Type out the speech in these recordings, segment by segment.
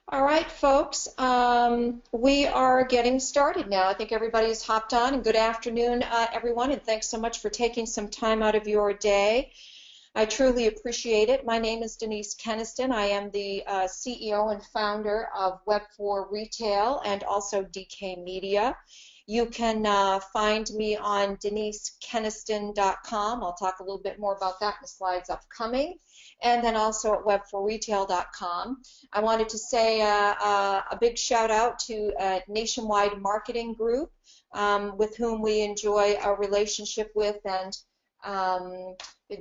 All right, folks, we are getting started now. I think everybody's hopped on, and good afternoon, everyone, and thanks so much for taking some time out of your day. I truly appreciate it. My name is Denise Keniston. I am the CEO and founder of Web4 Retail and also DK Media. You can find me on denisekeniston.com. I'll talk a little bit more about that in the slides upcoming. And then also at web4retail.com. I wanted to say a big shout out to Nationwide Marketing Group, with whom we enjoy a relationship with, and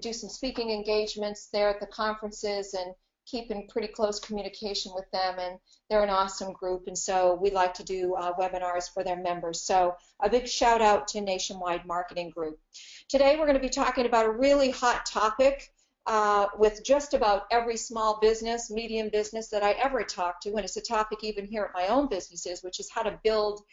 do some speaking engagements there at the conferences and keep in pretty close communication with them, and they're an awesome group, and so we like to do webinars for their members. So a big shout out to Nationwide Marketing Group. Today we're going to be talking about a really hot topic with just about every small business, medium business that I ever talk to, and it's a topic even here at my own businesses, which is how to build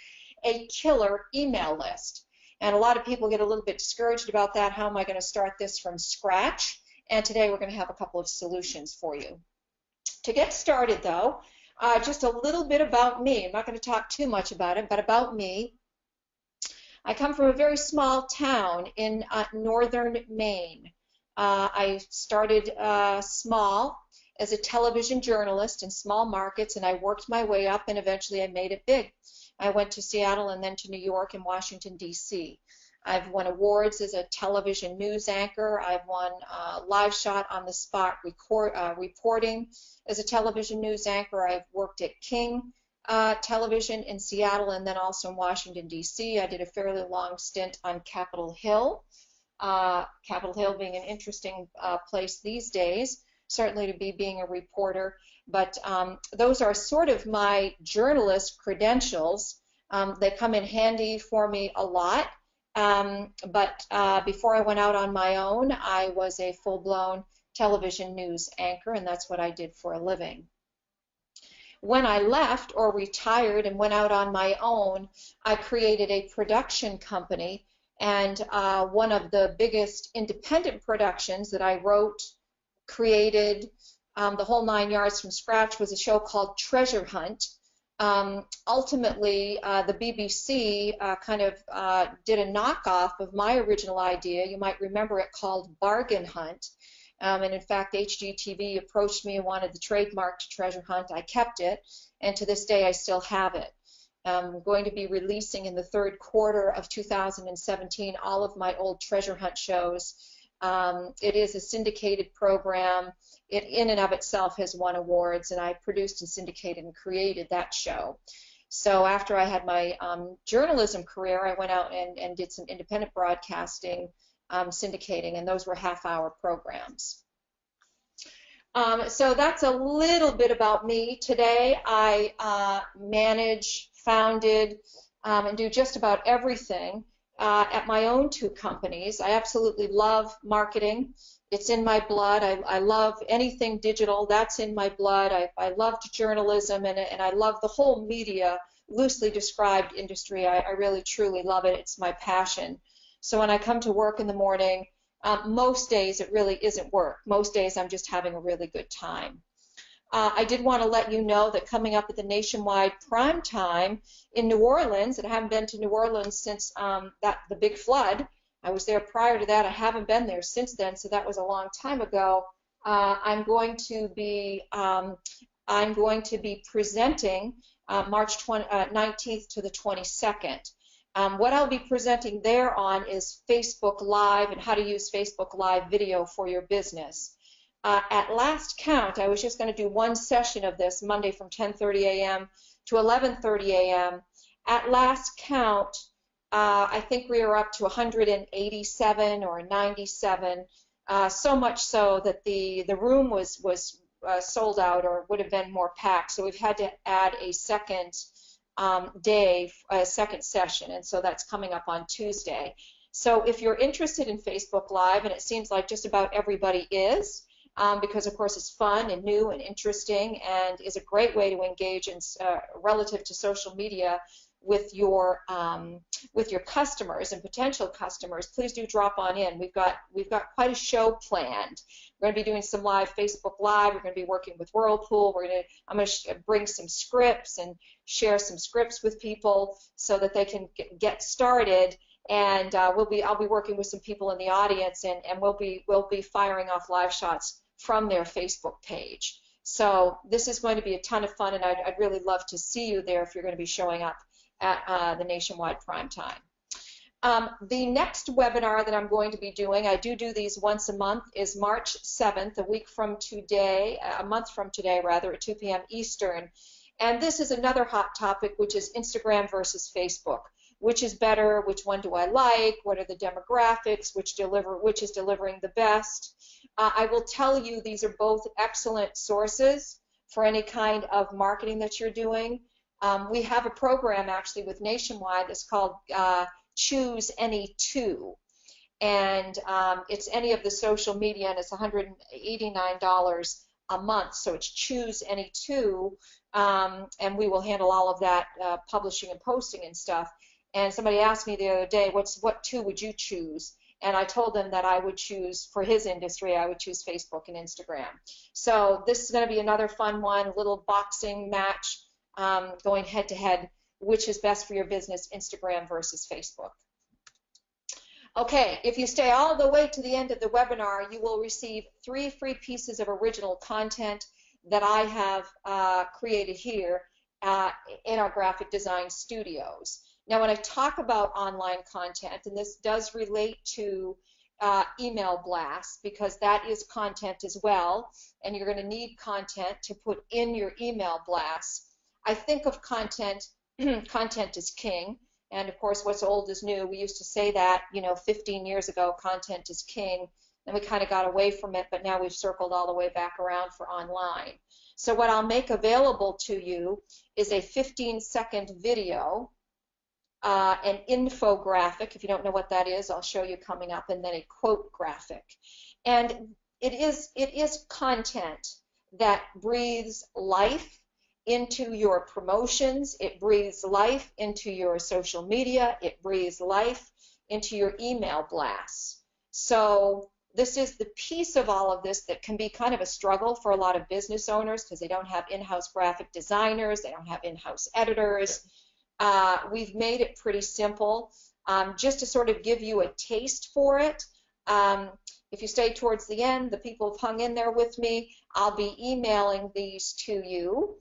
a killer email list. And a lot of people get a little bit discouraged about that. How am I going to start this from scratch? And today we're going to have a couple of solutions for you. To get started, though, just a little bit about me. I'm not going to talk too much about it, but about me. I come from a very small town in northern Maine. I started small as a television journalist in small markets, and I worked my way up, and eventually I made it big. I went to Seattle and then to New York and Washington, D.C. I've won awards as a television news anchor. I've won live shot on the spot reporting as a television news anchor. I've worked at King Television in Seattle and then also in Washington, D.C. I did a fairly long stint on Capitol Hill. Capitol Hill being an interesting place these days, certainly to be being a reporter. But those are sort of my journalist credentials. They come in handy for me a lot. But before I went out on my own, I was a full-blown television news anchor, and that's what I did for a living. When I left or retired and went out on my own, I created a production company, and one of the biggest independent productions that I wrote, created, the whole 9 yards from scratch, was a show called Treasure Hunt. Ultimately, the BBC kind of did a knockoff of my original idea. You might remember it, called Bargain Hunt. And in fact, HGTV approached me and wanted the trademark to Treasure Hunt. I kept it, and to this day I still have it. I'm going to be releasing in the third quarter of 2017 all of my old Treasure Hunt shows. It is a syndicated program. It in and of itself has won awards, and I produced and syndicated and created that show. So after I had my journalism career, I went out and did some independent broadcasting, syndicating, and those were half-hour programs. So that's a little bit about me. Today I manage, founded, and do just about everything at my own two companies. I absolutely love marketing. It's in my blood. I love anything digital. That's in my blood. I loved journalism, and I love the whole media, loosely described industry. I really, truly love it. It's my passion. So when I come to work in the morning, most days it really isn't work. Most days I'm just having a really good time. I did want to let you know that coming up at the Nationwide Prime Time in New Orleans, and I haven't been to New Orleans since the big flood. I was there prior to that. I haven't been there since then, so that was a long time ago. I'm going to be presenting March 19th to the 22nd. What I'll be presenting there on is Facebook Live and how to use Facebook Live video for your business. At last count, I was just going to do one session of this Monday from 10:30 a.m. to 11:30 a.m. At last count, I think we are up to 187 or 97, so much so that the room was sold out, or would have been more packed. So we've had to add a second day, a second session, and so that's coming up on Tuesday. So if you're interested in Facebook Live, and it seems like just about everybody is, because of course it's fun and new and interesting and is a great way to engage in relative to social media with your customers and potential customers, please do drop on in. We've got quite a show planned. We're going to be doing some live Facebook Live. We're going to be working with Whirlpool. I'm going to bring some scripts and share some scripts with people so that they can get started. And I'll be working with some people in the audience, and we'll be firing off live shots from their Facebook page. So this is going to be a ton of fun, and I'd really love to see you there if you're going to be showing up at the Nationwide Prime Time. The next webinar that I'm going to be doing, I do these once a month, is March 7th, a month from today rather, at 2 p.m. Eastern. And this is another hot topic, which is Instagram versus Facebook. Which is better? Which one do I like? What are the demographics? Which is delivering the best? I will tell you these are both excellent sources for any kind of marketing that you're doing. We have a program actually with Nationwide that's called Choose Any Two, and it's any of the social media, and it's $189 a month. So it's Choose Any Two, and we will handle all of that publishing and posting and stuff. And somebody asked me the other day, what two would you choose? And I told them that I would choose, for his industry, I would choose Facebook and Instagram. So this is going to be another fun one, a little boxing match, going head to head, which is best for your business, Instagram versus Facebook. Okay, if you stay all the way to the end of the webinar, you will receive 3 free pieces of original content that I have created here in our graphic design studios. Now, when I talk about online content, and this does relate to email blasts, because that is content as well, and you're going to need content to put in your email blasts. I think of content, content is king, and of course what's old is new. We used to say that, 15 years ago, content is king, and we kind of got away from it, but now we've circled all the way back around for online. So what I'll make available to you is a 15-second video, an infographic. If you don't know what that is, I'll show you coming up, and then a quote graphic. And it is content that breathes life into your promotions. It breathes life into your social media. It breathes life into your email blasts. So this is the piece of all of this that can be kind of a struggle for a lot of business owners, because they don't have in-house graphic designers, they don't have in-house editors. We've made it pretty simple, just to sort of give you a taste for it. If you stay towards the end, the people have hung in there with me, I'll be emailing these to you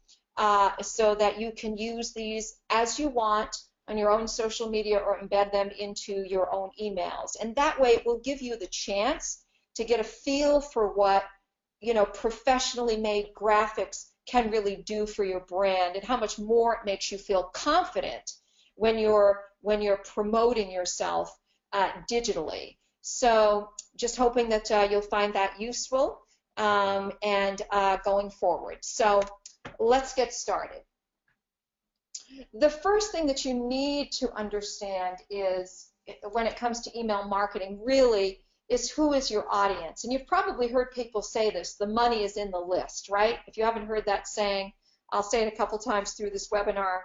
so that you can use these as you want on your own social media or embed them into your own emails. And that way it will give you the chance to get a feel for what, professionally made graphics can really do for your brand, and how much more it makes you feel confident when you're promoting yourself digitally. So just hoping that you'll find that useful and going forward. So let's get started. The first thing that you need to understand is, when it comes to email marketing, really is who is your audience. And you've probably heard people say this, the money is in the list, right? If you haven't heard that saying, I'll say it a couple times through this webinar.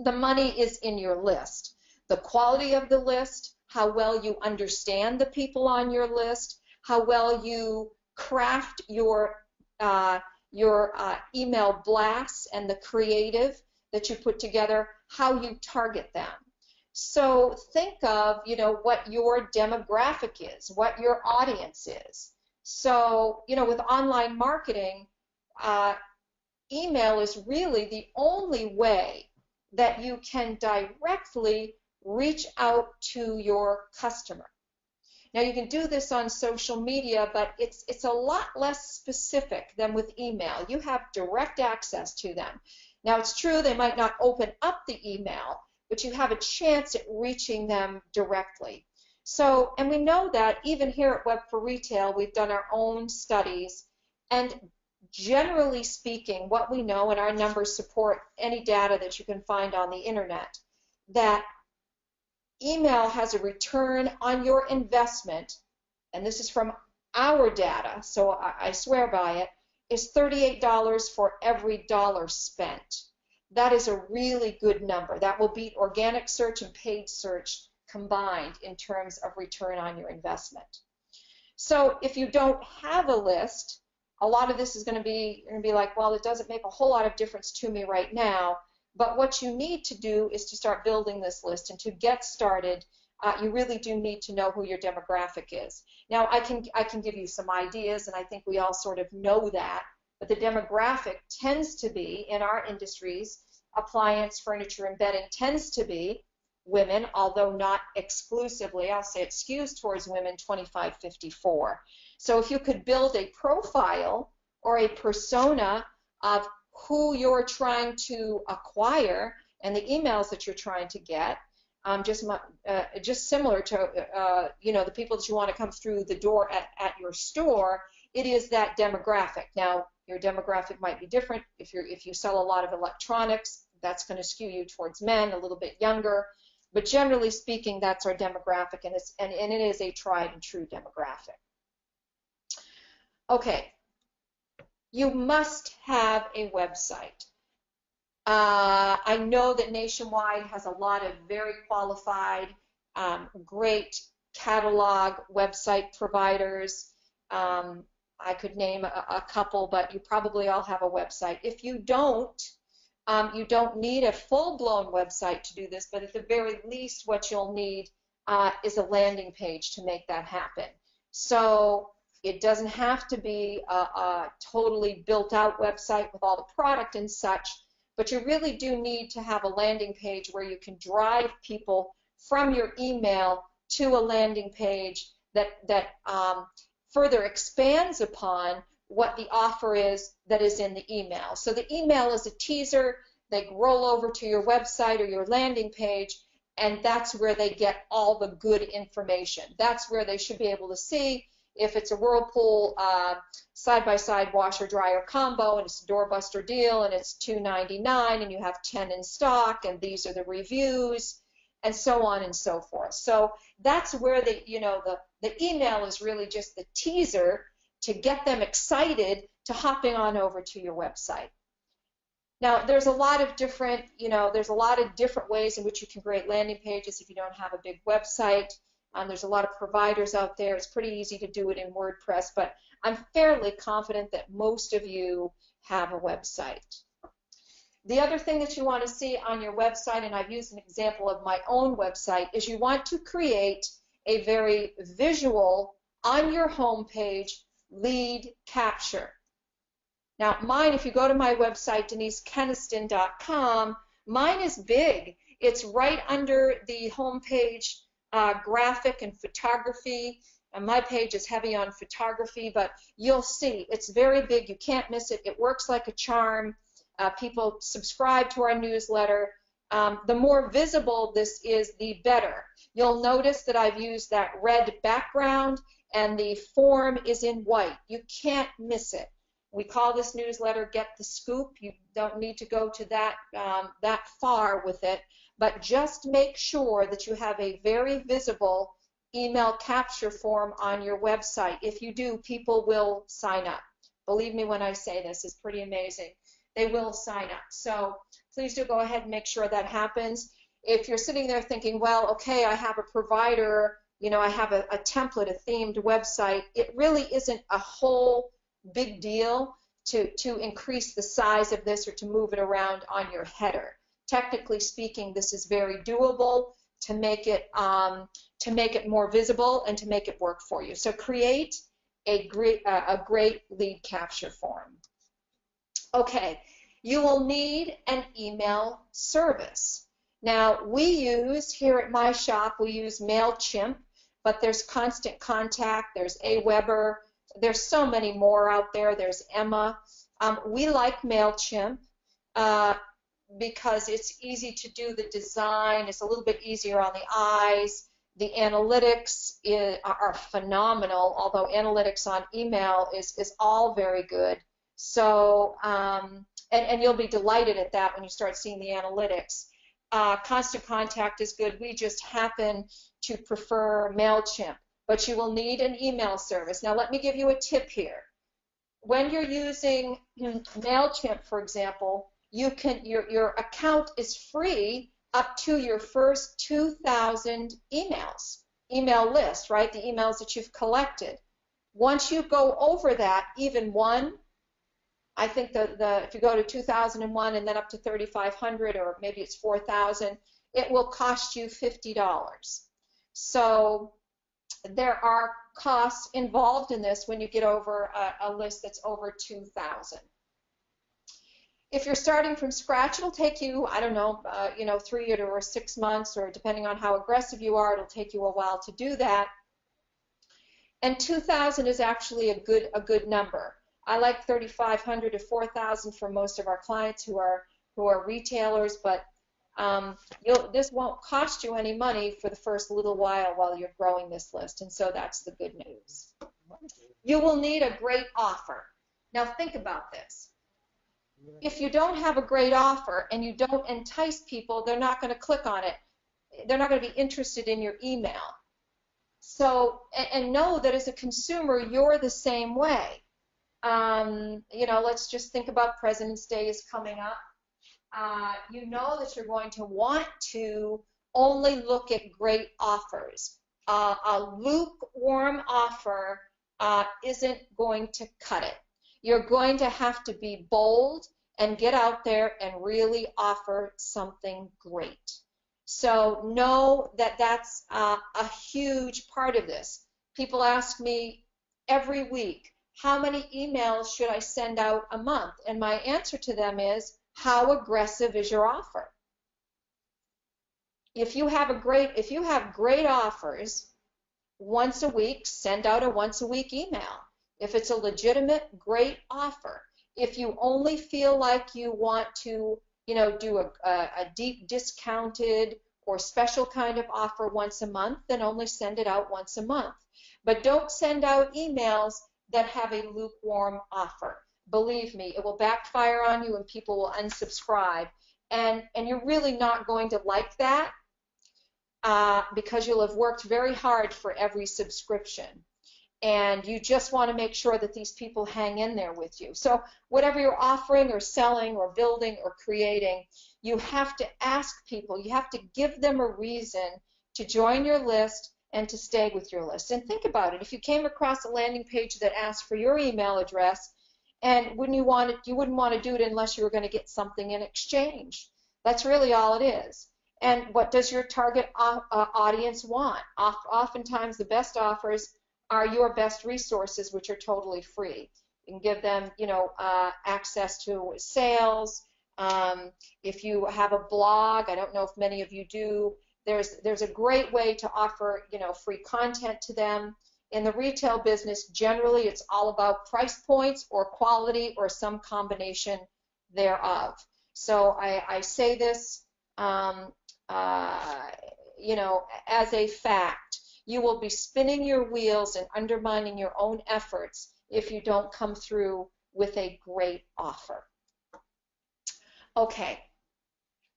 The money is in your list. The quality of the list, how well you understand the people on your list, how well you craft your email blasts and the creative that you put together, how you target them. So think of, what your demographic is, what your audience is. So, with online marketing, email is really the only way that you can directly reach out to your customer. Now, you can do this on social media, but it's a lot less specific than with email. You have direct access to them. Now, it's true they might not open up the email, but you have a chance at reaching them directly. So, and we know that even here at Web for Retail, we've done our own studies, and generally speaking, what we know, and our numbers support any data that you can find on the internet, that email has a return on your investment, and this is from our data, so I swear by it, is $38 for every dollar spent. that is a really good number. That will beat organic search and paid search combined in terms of return on your investment. So if you don't have a list, a lot of this is going to be like, well, it doesn't make a whole lot of difference to me right now. But what you need to do is to start building this list. And to get started, you really do need to know who your demographic is. Now, I can give you some ideas, and I think we all sort of know that. But the demographic tends to be, in our industries, appliance, furniture, and bedding, tends to be women, although not exclusively. I'll say it skews towards women 25-54. So if you could build a profile or a persona of who you're trying to acquire and the emails that you're trying to get, just similar to the people that you want to come through the door at your store, it is that demographic. Now, your demographic might be different. If you sell a lot of electronics, that's going to skew you towards men, a little bit younger. But generally speaking, that's our demographic, and it is a tried and true demographic. Okay, you must have a website. I know that Nationwide has a lot of very qualified, great catalog website providers. I could name a couple, but you probably all have a website. If you don't need a full-blown website to do this, but at the very least what you'll need is a landing page to make that happen. So it doesn't have to be a totally built-out website with all the product and such, but you really do need to have a landing page where you can drive people from your email to a landing page that further expands upon what the offer is that is in the email. So the email is a teaser. They roll over to your website or your landing page, and that's where they get all the good information. That's where they should be able to see if it's a Whirlpool side-by-side washer-dryer combo and it's a doorbuster deal and it's $2.99 and you have 10 in stock and these are the reviews and so on and so forth. So that's where the email is really just the teaser to get them excited to hopping on over to your website. Now, there's a lot of different ways in which you can create landing pages if you don't have a big website. There's a lot of providers out there. It's pretty easy to do it in WordPress, but I'm fairly confident that most of you have a website. The other thing that you want to see on your website, and I've used an example of my own website, is you want to create a very visual, on your home page, lead capture. Now, mine, if you go to my website, denisekeniston.com, mine is big. It's right under the home page graphic and photography, and my page is heavy on photography, but you'll see it's very big. You can't miss it. It works like a charm. People subscribe to our newsletter. The more visible this is, the better. You'll notice that I've used that red background and the form is in white. You can't miss it. We call this newsletter Get the Scoop. You don't need to go to that far with it, but just make sure that you have a very visible email capture form on your website. If you do, people will sign up. Believe me when I say this, it's pretty amazing. They will sign up. So please do go ahead and make sure that happens. If you're sitting there thinking, well, okay, I have a provider, I have a template, a themed website, it really isn't a whole big deal to increase the size of this or to move it around on your header. Technically speaking, this is very doable to make it more visible and to make it work for you. So create a great lead capture form. Okay, you will need an email service. Now, we use, here at my shop, we use MailChimp, but there's Constant Contact, there's Aweber, there's so many more out there, there's Emma. We like MailChimp because it's easy to do the design, it's a little bit easier on the eyes. The analytics are phenomenal, although analytics on email is all very good. So, and you'll be delighted at that when you start seeing the analytics. Constant Contact is good. We just happen to prefer MailChimp, but you will need an email service. Now, let me give you a tip here. When you're using MailChimp, for example, your account is free up to your first 2,000 email list, right? The emails that you've collected. Once you go over that, even one, I think if you go to 2001 and then up to 3,500, or maybe it's 4,000, it will cost you $50. So there are costs involved in this when you get over a list that's over 2,000. If you're starting from scratch, it'll take you, I don't know, 3 or 6 months, or depending on how aggressive you are, it'll take you a while to do that. And 2,000 is actually a good number. I like 3,500 to 4,000 for most of our clients who are retailers, but this won't cost you any money for the first little while you're growing this list, and so that's the good news. You will need a great offer. Now think about this. If you don't have a great offer and you don't entice people, they're not going to click on it. They're not going to be interested in your email. So, and know that as a consumer, you're the same way. Let's just think about President's Day is coming up. You know that you're going to want to only look at great offers. A lukewarm offer isn't going to cut it. You're going to have to be bold and get out there and really offer something great. So know that that's a huge part of this. People ask me every week, how many emails should I send out a month? And my answer to them is, how aggressive is your offer? If you have great offers, once a week, send out a once a week email. If it's a legitimate, great offer. If you only feel like you want to, do a deep discounted or special kind of offer once a month, then only send it out once a month. But don't send out emails that have a lukewarm offer. Believe me, it will backfire on you and people will unsubscribe. And you're really not going to like that because you'll have worked very hard for every subscription. And you just want to make sure that these people hang in there with you. So whatever you're offering or selling or building or creating, you have to ask people, you have to give them a reason to join your list and to stay with your list. And think about it. If you came across a landing page that asked for your email address, and you wouldn't want to do it unless you were going to get something in exchange. That's really all it is. And what does your target audience want? Oftentimes the best offers are your best resources, which are totally free. You can give them, access to sales. If you have a blog, I don't know if many of you do, there's a great way to offer, free content to them. In the retail business, generally, it's all about price points or quality or some combination thereof. So I say this, as a fact. You will be spinning your wheels and undermining your own efforts if you don't come through with a great offer. Okay,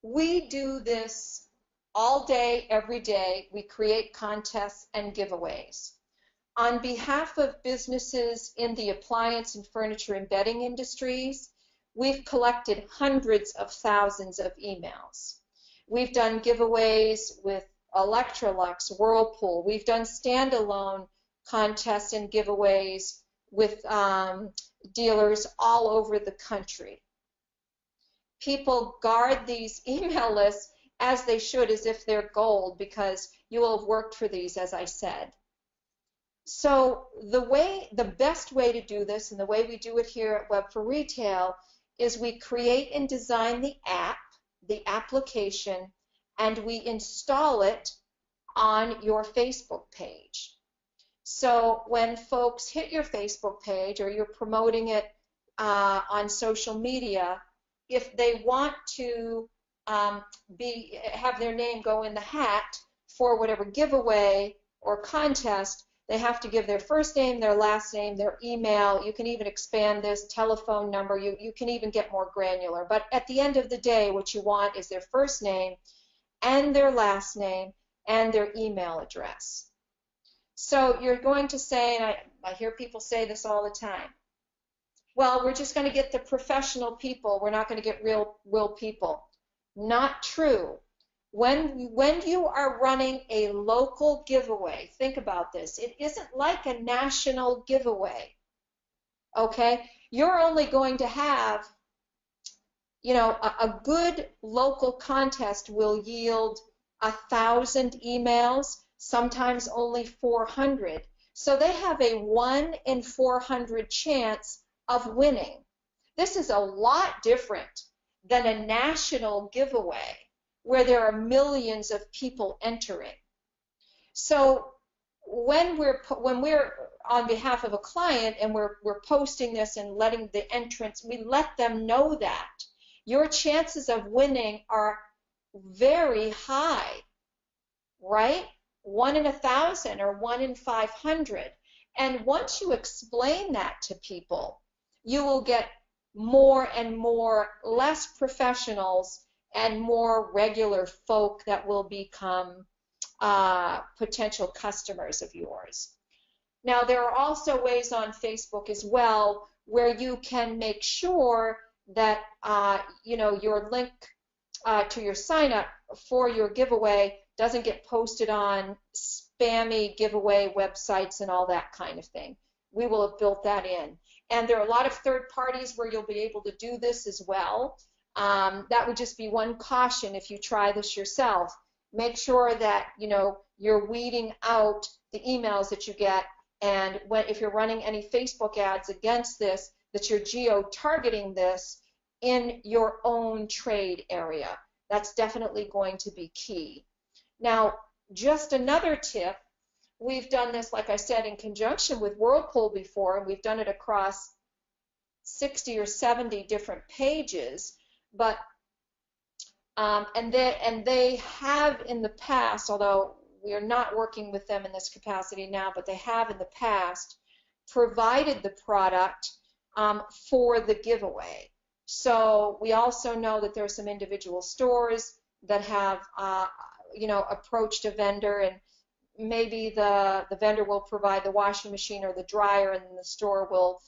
we do this all day, every day. We create contests and giveaways. On behalf of businesses in the appliance and furniture and bedding industries, we've collected hundreds of thousands of emails. We've done giveaways with Electrolux, Whirlpool. We've done standalone contests and giveaways with dealers all over the country. People guard these email lists as they should, as if they're gold, because you will have worked for these, as I said. So the best way to do this, and the way we do it here at Web for Retail, is we create and design the app, the application, and we install it on your Facebook page. So when folks hit your Facebook page or you're promoting it on social media, if they want to have their name go in the hat for whatever giveaway or contest, they have to give their first name, their last name, their email. You can even expand this, telephone number. You can even get more granular. But at the end of the day, what you want is their first name and their last name and their email address. So you're going to say, and I hear people say this all the time, well, we're just going to get the professional people. We're not going to get real people. Not true. When you are running a local giveaway, think about this. It isn't like a national giveaway, okay? You're only going to have, a good local contest will yield 1,000 emails, sometimes only 400. So they have a 1 in 400 chance of winning. This is a lot different than a national giveaway where there are millions of people entering. So when we're on behalf of a client and we're posting this and letting the entrants, we let them know that your chances of winning are very high, right? 1 in 1,000 or 1 in 500. And once you explain that to people, you will get more and more less professionals and more regular folk that will become potential customers of yours. Now, there are also ways on Facebook as well where you can make sure that your link to your sign up for your giveaway doesn't get posted on spammy giveaway websites and all that kind of thing. We will have built that in. And there are a lot of third parties where you'll be able to do this as well. That would just be one caution if you try this yourself. Make sure that you're weeding out the emails that you get, and if you're running any Facebook ads against this, that you're geo-targeting this in your own trade area. That's definitely going to be key. Now, just another tip, we've done this, like I said, in conjunction with Whirlpool before, and we've done it across 60 or 70 different pages, but and they have in the past, although we are not working with them in this capacity now, but they have in the past provided the product for the giveaway. So we also know that there are some individual stores that have approached a vendor, and maybe the vendor will provide the washing machine or the dryer, and the store will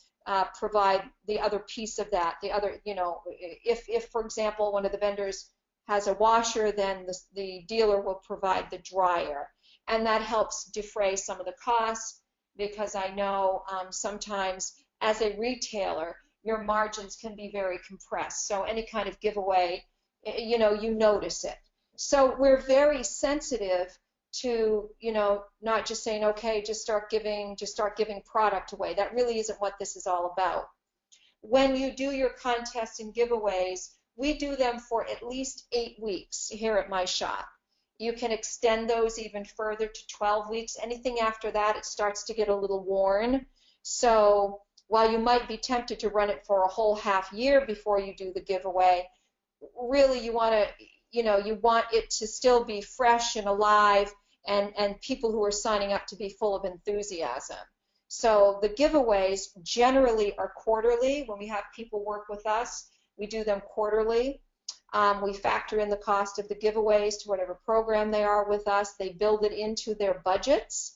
provide the other piece of that. The other, if for example one of the vendors has a washer, then the dealer will provide the dryer, and that helps defray some of the costs, because I know sometimes as a retailer your margins can be very compressed. So any kind of giveaway, you notice it. So we're very sensitive to, not just saying, okay, just start giving product away. That really isn't what this is all about. When you do your contests and giveaways, we do them for at least 8 weeks here at my shop. You can extend those even further to 12 weeks. Anything after that, it starts to get a little worn. So while you might be tempted to run it for a whole half year before you do the giveaway, really you want it to still be fresh and alive, and people who are signing up to be full of enthusiasm. So the giveaways generally are quarterly. When we have people work with us, we do them quarterly. We factor in the cost of the giveaways to whatever program they are with us. They build it into their budgets,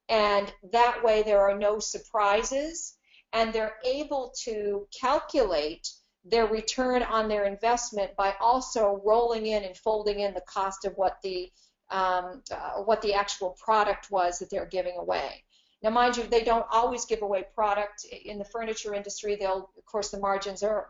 and that way there are no surprises, and they're able to calculate their return on their investment by also rolling in and folding in the cost of what the actual product was that they're giving away. Now, mind you, they don't always give away product. In the furniture industry, of course, the margins are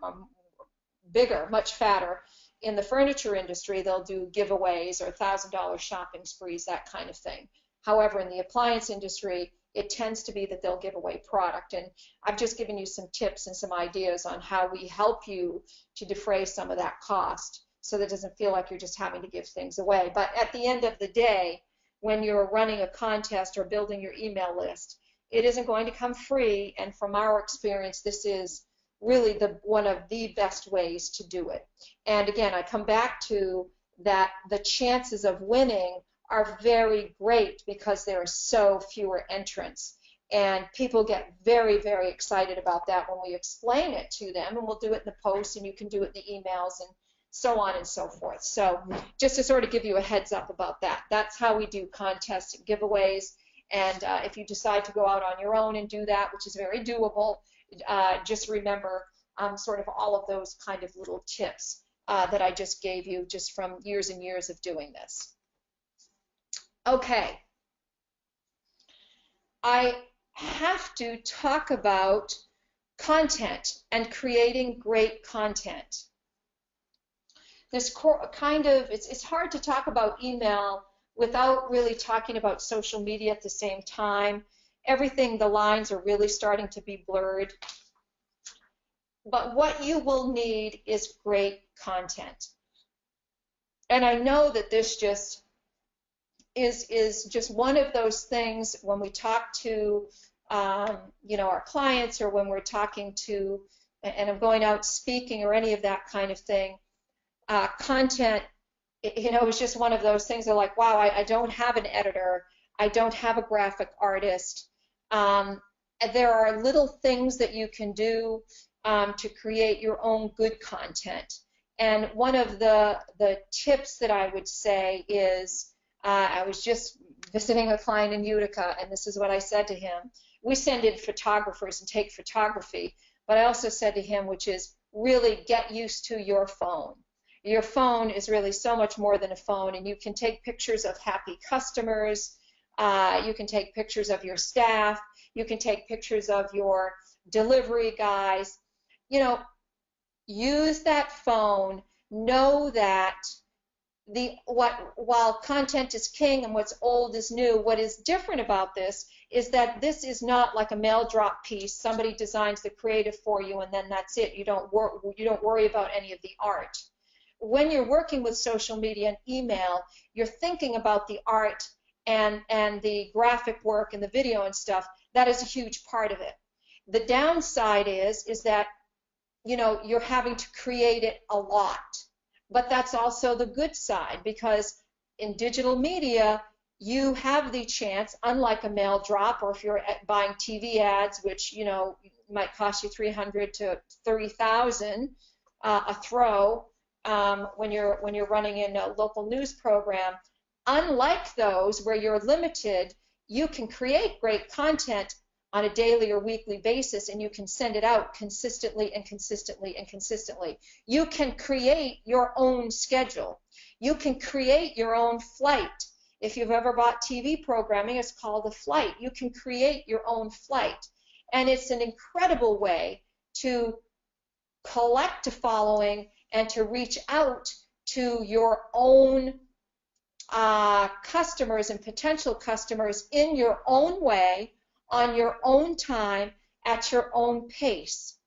bigger, much fatter. In the furniture industry, they'll do giveaways or $1,000 shopping sprees, that kind of thing. However, in the appliance industry, it tends to be that they'll give away product. And I've just given you some tips and some ideas on how we help you to defray some of that cost, so that it doesn't feel like you're just having to give things away. But at the end of the day, when you're running a contest or building your email list, it isn't going to come free. And from our experience, this is really one of the best ways to do it. And again, I come back to that the chances of winning are very great because there are so fewer entrants. And people get very, very excited about that when we explain it to them, and we'll do it in the posts, and you can do it in the emails, and so on and so forth. So just to sort of give you a heads up about that, that's how we do contests and giveaways. And if you decide to go out on your own and do that, which is very doable, just remember sort of all of those kind of little tips that I just gave you just from years and years of doing this. Okay. I have to talk about content and creating great content. This kind of, it's hard to talk about email without really talking about social media at the same time. Everything, the lines are really starting to be blurred. But what you will need is great content. And I know that this just is just one of those things when we talk to our clients, or when we're talking to, and I'm going out speaking or any of that kind of thing. Content, is just one of those things. They're like, wow, I don't have an editor. I don't have a graphic artist. There are little things that you can do to create your own good content. And one of the tips that I would say is, I was just visiting a client in Utica, and this is what I said to him. We send in photographers and take photography, but I also said to him, which is really get used to your phone. Your phone is really so much more than a phone, and you can take pictures of happy customers, you can take pictures of your staff, you can take pictures of your delivery guys. Use that phone. Know that while content is king and what's old is new, what is different about this is that this is not like a mail drop piece. Somebody designs the creative for you, and then that's it. You don't worry about any of the art. When you're working with social media and email, you're thinking about the art and the graphic work and the video and stuff. That is a huge part of it. The downside is that you're having to create it a lot. But that's also the good side, because in digital media, you have the chance, unlike a mail drop, or if you're buying TV ads, which might cost you $300 to $30,000 a throw when you're running in a local news program. Unlike those where you're limited, you can create great content on a daily or weekly basis, and you can send it out consistently and consistently and consistently. You can create your own schedule. You can create your own flight. If you've ever bought TV programming, it's called a flight. You can create your own flight. And it's an incredible way to collect a following and to reach out to your own customers and potential customers in your own way, on your own time, at your own pace.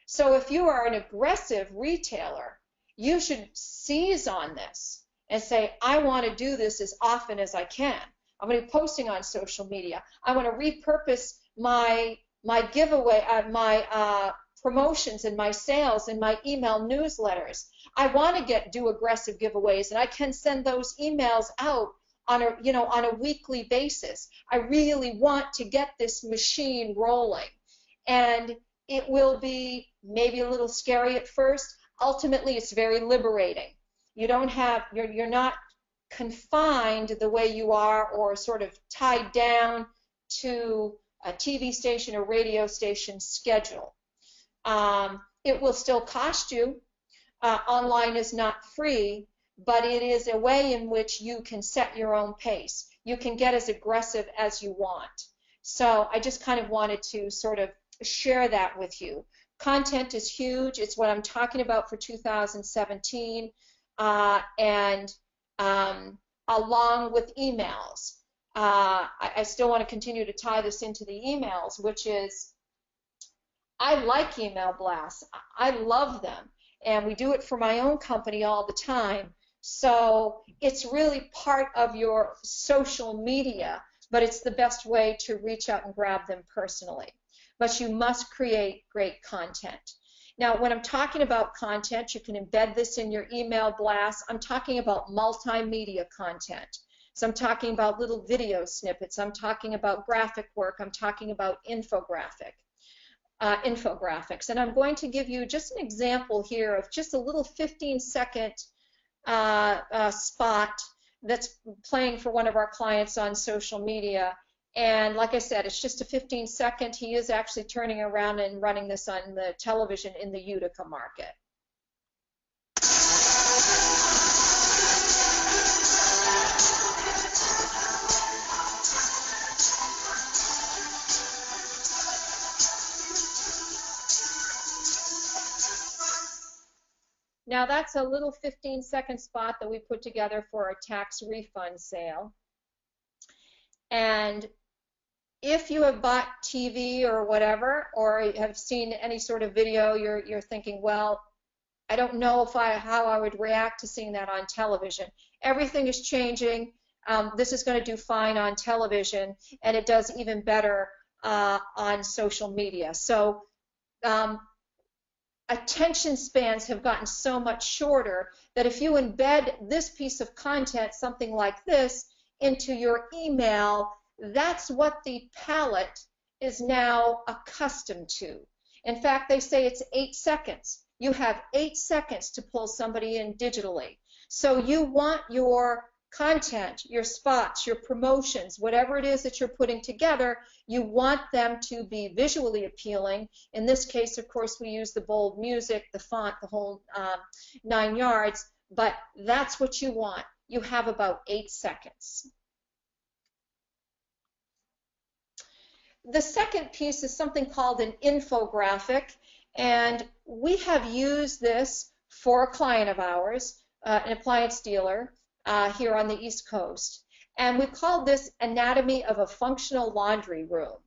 So if you are an aggressive retailer, you should seize on this and say, I want to do this as often as I can. I'm going to be posting on social media. I want to repurpose my giveaway, my promotions and my sales and my email newsletters. I want to do aggressive giveaways, and I can send those emails out on a weekly basis. I really want to get this machine rolling, and it will be maybe a little scary at first. Ultimately, it's very liberating. You're not confined the way you are, or sort of tied down to a TV station or radio station schedule. It will still cost you. Online is not free, but it is a way in which you can set your own pace. You can get as aggressive as you want. So I just kind of wanted to sort of share that with you. Content is huge. It's what I'm talking about for 2017, and along with emails. I still want to continue to tie this into the emails, which is, I like email blasts. I love them, and we do it for my own company all the time. So it's really part of your social media, but it's the best way to reach out and grab them personally. But you must create great content. Now, when I'm talking about content, you can embed this in your email blast. I'm talking about multimedia content. So I'm talking about little video snippets. I'm talking about graphic work. I'm talking about infographics. And I'm going to give you just an example here of just a little 15-second spot that's playing for one of our clients on social media. And like I said, it's just a 15-second. He is actually turning around and running this on the television in the Utica market. Now that's a little 15-second spot that we put together for a tax refund sale. And if you have bought TV or whatever, or have seen any sort of video, you're thinking, well, I don't know if how I would react to seeing that on television. Everything is changing. This is going to do fine on television, and it does even better on social media. So attention spans have gotten so much shorter that if you embed this piece of content, something like this, into your email, that's what the palette is now accustomed to. In fact, they say it's 8 seconds. You have 8 seconds to pull somebody in digitally. So you want your content, your spots, your promotions, whatever it is that you're putting together, you want them to be visually appealing. In this case, of course, we use the bold music, the font, the whole 9 yards, but that's what you want. You have about 8 seconds. The second piece is something called an infographic, and we have used this for a client of ours, an appliance dealer here on the East Coast, and we called this Anatomy of a Functional Laundry Room.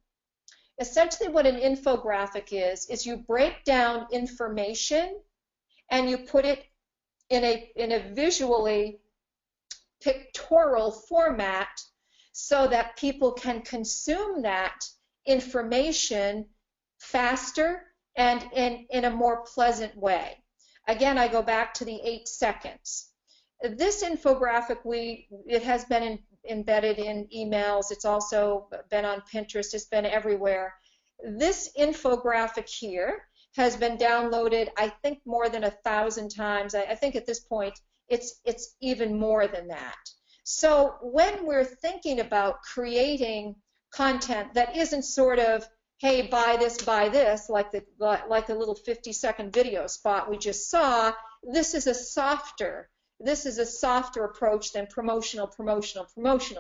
Essentially what an infographic is you break down information and you put it in a visually pictorial format so that people can consume that information faster and in a more pleasant way. Again, I go back to the 8 seconds. This infographic, it has been embedded in emails. It's also been on Pinterest. It's been everywhere. This infographic here has been downloaded, I think, more than 1,000 times. I think at this point it's even more than that. So when we're thinking about creating content that isn't sort of, hey, buy this, like the little 50-second video spot we just saw, this is a softer approach than promotional.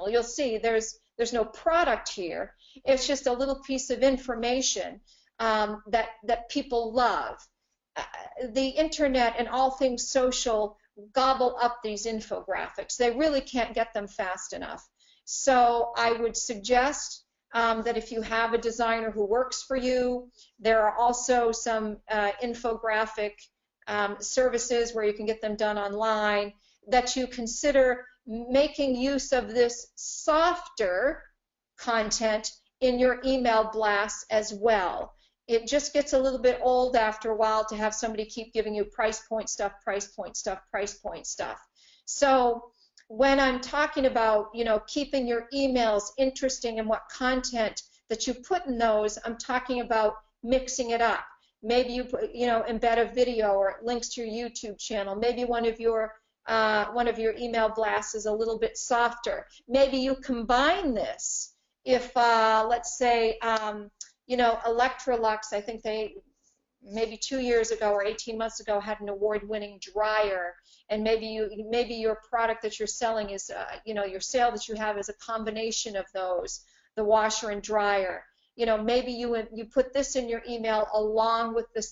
You'll see there's no product here. It's just a little piece of information that people love. The internet and all things social gobble up these infographics. They really can't get them fast enough. So I would suggest that if you have a designer who works for you, there are also some infographic services where you can get them done online, that you consider making use of this softer content in your email blasts as well. It just gets a little bit old after a while to have somebody keep giving you price point stuff. So when I'm talking about, keeping your emails interesting and what content that you put in those, I'm talking about mixing it up. Maybe you embed a video or links to your YouTube channel. Maybe one of your email blasts is a little bit softer. Maybe you combine this. If let's say Electrolux, I think they maybe 2 years ago or 18 months ago had an award-winning dryer, and maybe your product that you're selling is your sale that you have is a combination of those, the washer and dryer. Maybe you put this in your email along with the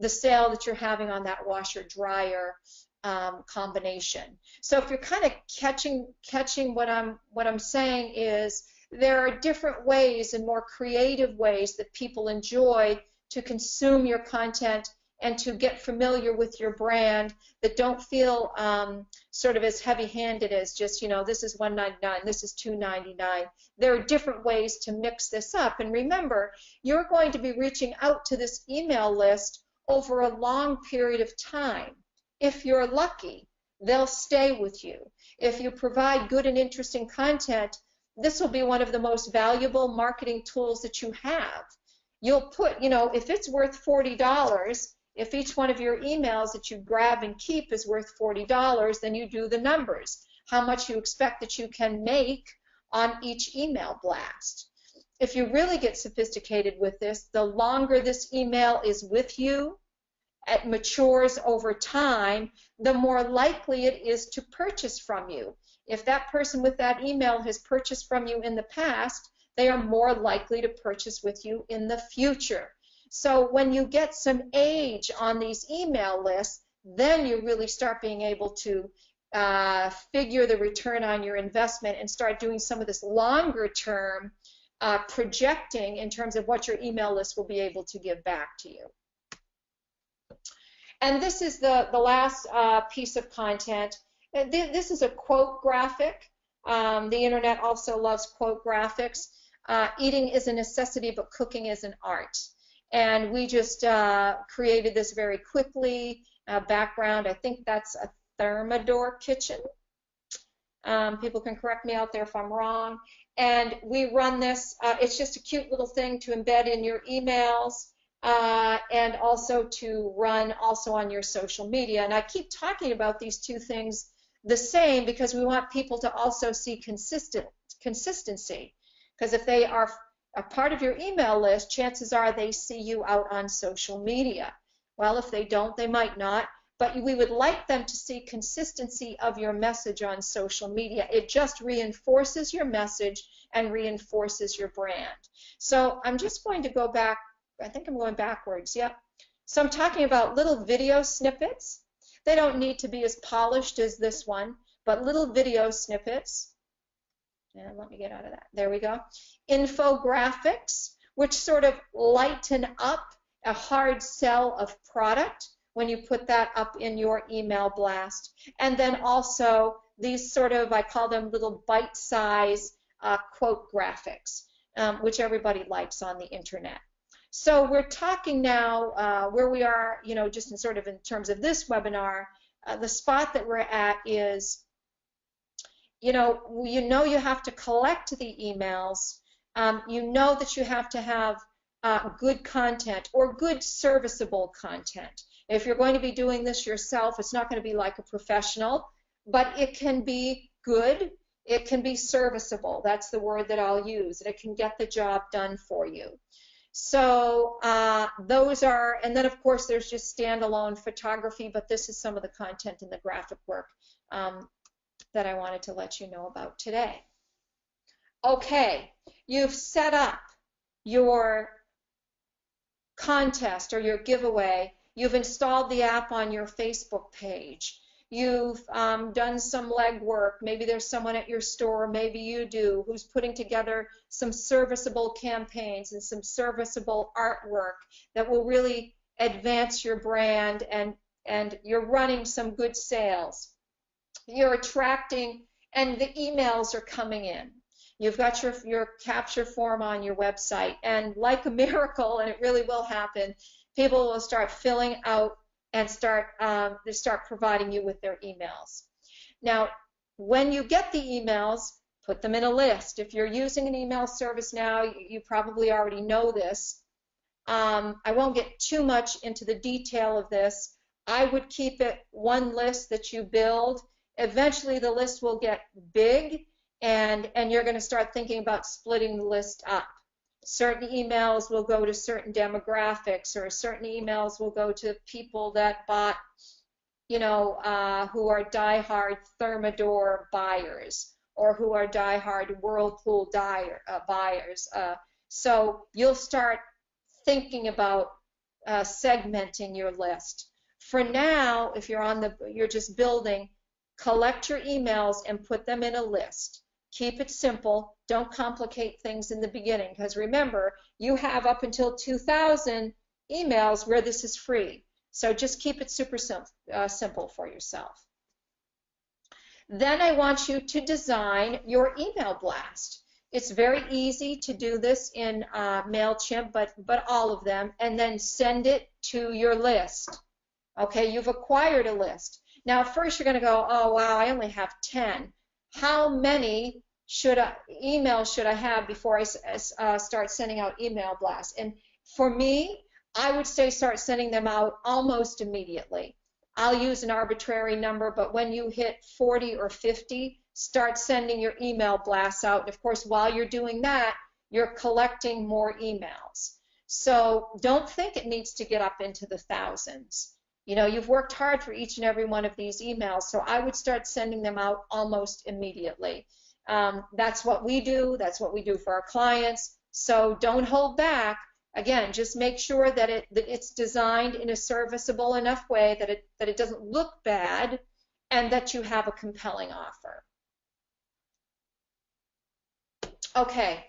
sale that you're having on that washer dryer combination. So if you're kind of catching what I'm saying is, there are different ways and more creative ways that people enjoy to consume your content and to get familiar with your brand that don't feel sort of as heavy-handed as just, this is $1.99, this is $2.99. There are different ways to mix this up. And remember, you're going to be reaching out to this email list over a long period of time. If you're lucky, they'll stay with you. If you provide good and interesting content, this will be one of the most valuable marketing tools that you have. You'll put, if it's worth $40, if each one of your emails that you grab and keep is worth $40, then you do the numbers. How much you expect that you can make on each email blast. If you really get sophisticated with this, the longer this email is with you, it matures over time, the more likely it is to purchase from you. If that person with that email has purchased from you in the past, they are more likely to purchase with you in the future. So when you get some age on these email lists, then you really start being able to figure the return on your investment and start doing some of this longer term projecting in terms of what your email list will be able to give back to you. And this is the last piece of content. This is a quote graphic. The internet also loves quote graphics. Eating is a necessity, but cooking is an art. And we just created this very quickly. Background, I think that's a Thermidor kitchen. People can correct me out there if I'm wrong. And we run this. It's just a cute little thing to embed in your emails. And also to run also on your social media. And I keep talking about these two things the same because we want people to also see consistency. Because if they are a part of your email list, chances are they see you out on social media. Well, if they don't, they might not. But we would like them to see consistency of your message on social media. It just reinforces your message and reinforces your brand. So I'm just going to go back. I think I'm going backwards, yep. So I'm talking about little video snippets. They don't need to be as polished as this one, but little video snippets. And let me get out of that. There we go. Infographics, which sort of lighten up a hard sell of product when you put that up in your email blast. And then also these sort of, I call them little bite-size quote graphics, which everybody likes on the internet. So we're talking now where we are, you know, just in sort of in terms of this webinar, the spot that we're at is, you know you have to collect the emails. You know that you have to have good content or good serviceable content. If you're going to be doing this yourself, it's not going to be like a professional, but it can be good. It can be serviceable. That's the word that I'll use. And it can get the job done for you. So those are, and then of course there's just standalone photography, but this is some of the content in the graphic work that I wanted to let you know about today. Okay, you've set up your contest or your giveaway. You've installed the app on your Facebook page. You've done some legwork. Maybe there's someone at your store, maybe you do, who's putting together some serviceable campaigns and some serviceable artwork that will really advance your brand, and you're running some good sales. You're attracting, and the emails are coming in. You've got your capture form on your website, and like a miracle, and it really will happen, people will start filling out and they start providing you with their emails. Now, when you get the emails, put them in a list. If you're using an email service now, you probably already know this. I won't get too much into the detail of this. I would keep it one list that you build. Eventually, the list will get big, and you're going to start thinking about splitting the list up. Certain emails will go to certain demographics, or certain emails will go to people that bought, you know, who are diehard Thermidor buyers, or who are diehard Whirlpool buyers. So you'll start thinking about segmenting your list. For now, if you're just building, collect your emails and put them in a list. Keep it simple. Don't complicate things in the beginning, because remember, you have up until 2,000 emails where this is free. So just keep it super simple for yourself. Then I want you to design your email blast. It's very easy to do this in MailChimp, but all of them, and then send it to your list. Okay, you've acquired a list. Now, at first you're going to go, oh, wow, I only have 10. How many emails should I have before I start sending out email blasts? And for me, I would say start sending them out almost immediately. I'll use an arbitrary number, but when you hit 40 or 50, start sending your email blasts out. And of course, while you're doing that, you're collecting more emails. So don't think it needs to get up into the thousands. You know, you've worked hard for each and every one of these emails, so I would start sending them out almost immediately. That's what we do. That's what we do for our clients. So don't hold back. Again, just make sure that it's designed in a serviceable enough way that it doesn't look bad and that you have a compelling offer. Okay,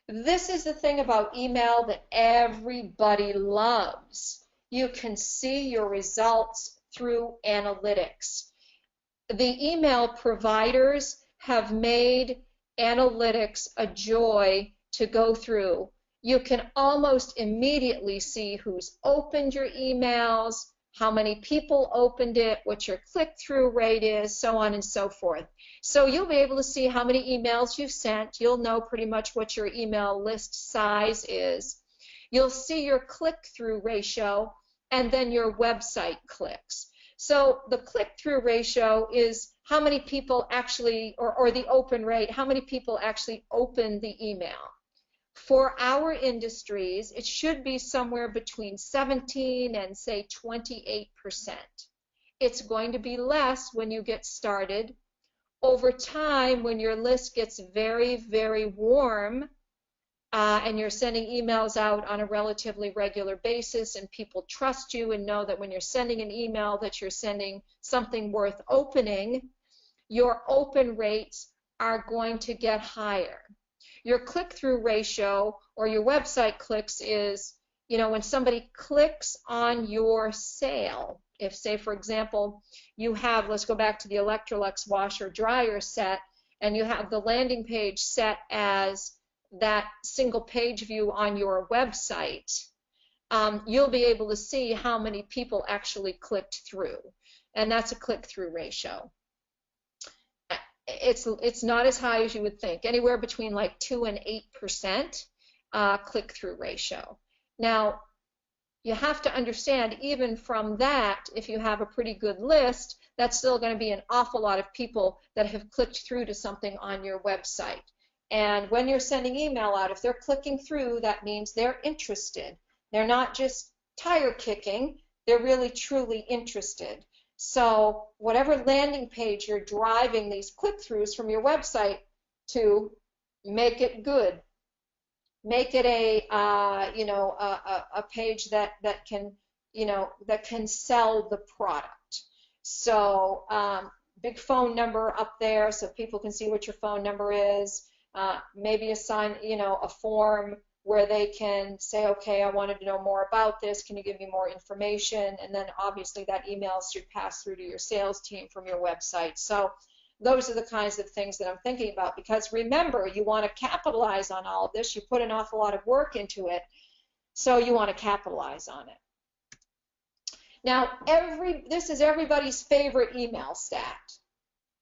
this is the thing about email that everybody loves. You can see your results through analytics. The email providers have made analytics a joy to go through. You can almost immediately see who's opened your emails, how many people opened it, what your click-through rate is, so on and so forth. So you'll be able to see how many emails you've sent. You'll know pretty much what your email list size is. You'll see your click-through ratio and then your website clicks. So the click-through ratio is how many people actually, or the open rate, how many people actually open the email. For our industries, it should be somewhere between 17 and say 28%. It's going to be less when you get started. Over time, when your list gets very, very warm, and you're sending emails out on a relatively regular basis and people trust you and know that when you're sending an email that you're sending something worth opening, your open rates are going to get higher. Your click-through ratio or your website clicks is, you know, when somebody clicks on your sale. If, say, for example, you have, let's go back to the Electrolux washer dryer set, and you have the landing page set as that single page view on your website, you'll be able to see how many people actually clicked through, and that's a click-through ratio. It's not as high as you would think, anywhere between like 2 and 8% click-through ratio. Now, you have to understand, even from that, if you have a pretty good list, that's still going to be an awful lot of people that have clicked through to something on your website. And when you're sending email out, if they're clicking through, that means they're interested. They're not just tire kicking, they're really truly interested. So whatever landing page you're driving these click-throughs from your website to, make it good. Make it a page that can sell the product. So big phone number up there so people can see what your phone number is. Maybe assign a form where they can say, okay, I wanted to know more about this. Can you give me more information? And then obviously that email should pass through to your sales team from your website. So those are the kinds of things that I'm thinking about, because remember, you want to capitalize on all of this. You put an awful lot of work into it, so you want to capitalize on it. Now, this is everybody's favorite email stat.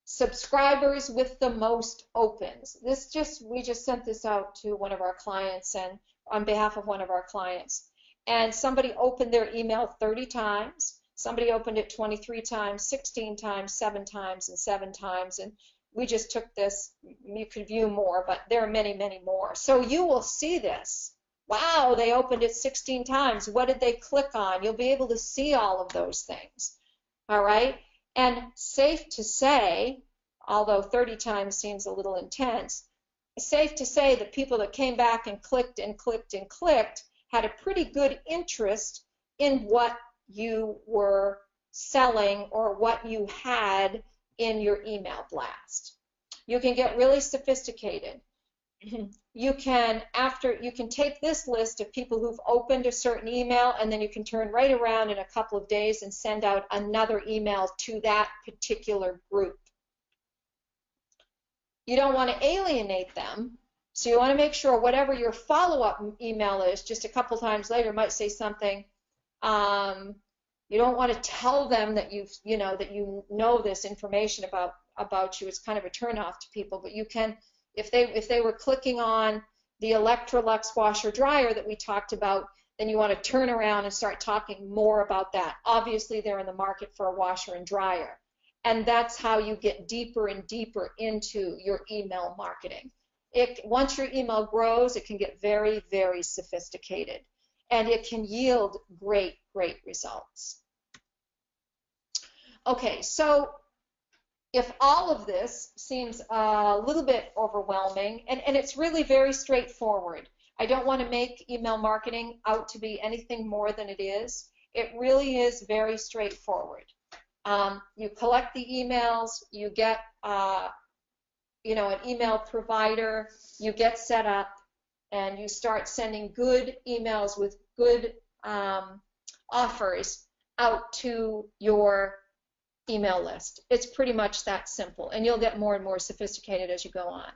Subscribers with the most opens. We just sent this out to one of our clients, and on behalf of one of our clients. And somebody opened their email 30 times. Somebody opened it 23 times, 16 times, 7 times, and 7 times. And we just took this. You could view more, but there are many, many more. So you will see this. Wow, they opened it 16 times. What did they click on? You'll be able to see all of those things. All right? And safe to say, although 30 times seems a little intense, safe to say that people that came back and clicked and clicked and clicked had a pretty good interest in what you were selling or what you had in your email blast. You can get really sophisticated. You can take this list of people who've opened a certain email, and then you can turn right around in a couple of days and send out another email to that particular group. You don't want to alienate them, so you want to make sure whatever your follow-up email is, just a couple times later might say something. You don't want to tell them that you know this information about you. It's kind of a turnoff to people, but you can, if they were clicking on the Electrolux washer dryer that we talked about, then you want to turn around and start talking more about that. Obviously, they're in the market for a washer and dryer. And that's how you get deeper and deeper into your email marketing. Once your email grows, it can get very, very sophisticated, and it can yield great, great results. Okay, so if all of this seems a little bit overwhelming, and it's really very straightforward. I don't want to make email marketing out to be anything more than it is. It really is very straightforward. You collect the emails, you get an email provider, you get set up, and you start sending good emails with good offers out to your email list. It's pretty much that simple, and you'll get more and more sophisticated as you go on.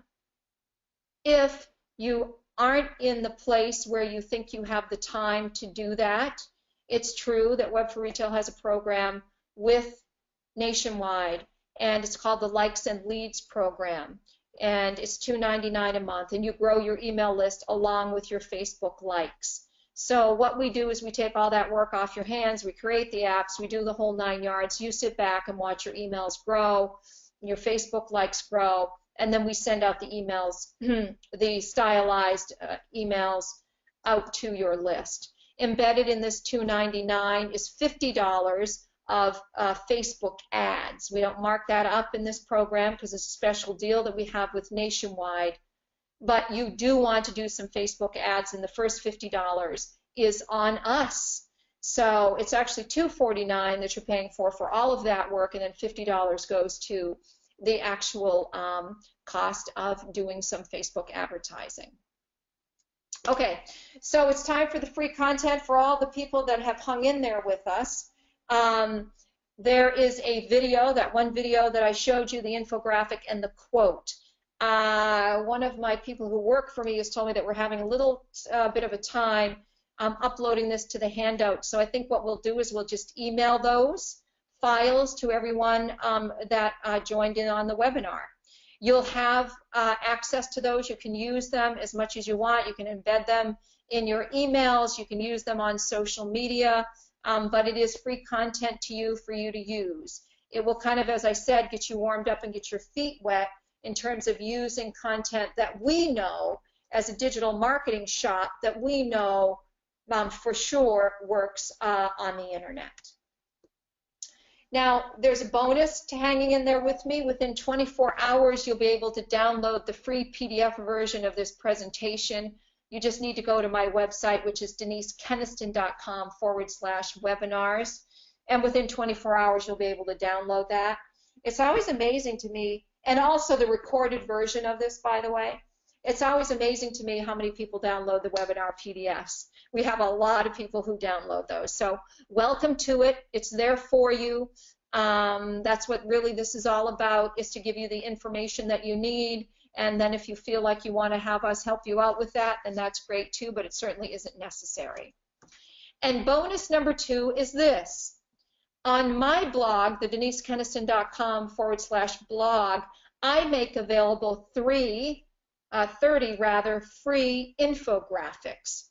If you aren't in the place where you think you have the time to do that, it's true that Web for Retail has a program with Nationwide, and it's called the Likes and Leads program, and it's $2.99 a month, and you grow your email list along with your Facebook likes. So what we do is we take all that work off your hands, we create the apps, we do the whole 9 yards, you sit back and watch your emails grow, your Facebook likes grow, and then we send out the emails, the stylized emails out to your list. Embedded in this $2.99 is $50 of Facebook ads. We don't mark that up in this program because it's a special deal that we have with Nationwide. But you do want to do some Facebook ads, and the first $50 is on us. So it's actually $2.49 that you're paying for all of that work, and then $50 goes to the actual cost of doing some Facebook advertising. Okay, so it's time for the free content for all the people that have hung in there with us. There is a video, that one video that I showed you, the infographic and the quote. One of my people who work for me has told me that we're having a little bit of a time uploading this to the handout. So I think what we'll do is we'll just email those files to everyone that joined in on the webinar. You'll have access to those. You can use them as much as you want. You can embed them in your emails. You can use them on social media, but it is free content to you for you to use. It will kind of, as I said, get you warmed up and get your feet wet in terms of using content that we know as a digital marketing shop that we know for sure works on the internet. Now, there's a bonus to hanging in there with me. Within 24 hours, you'll be able to download the free PDF version of this presentation. You just need to go to my website, which is denisekeniston.com/webinars. And within 24 hours, you'll be able to download that. It's always amazing to me, and also the recorded version of this, by the way. It's always amazing to me how many people download the webinar PDFs. We have a lot of people who download those. So welcome to it. It's there for you. That's what really this is all about, is to give you the information that you need. And then if you feel like you want to have us help you out with that, then that's great too, but it certainly isn't necessary. And bonus number 2 is this. On my blog, the denisekeniston.com/blog, I make available 30 free infographics.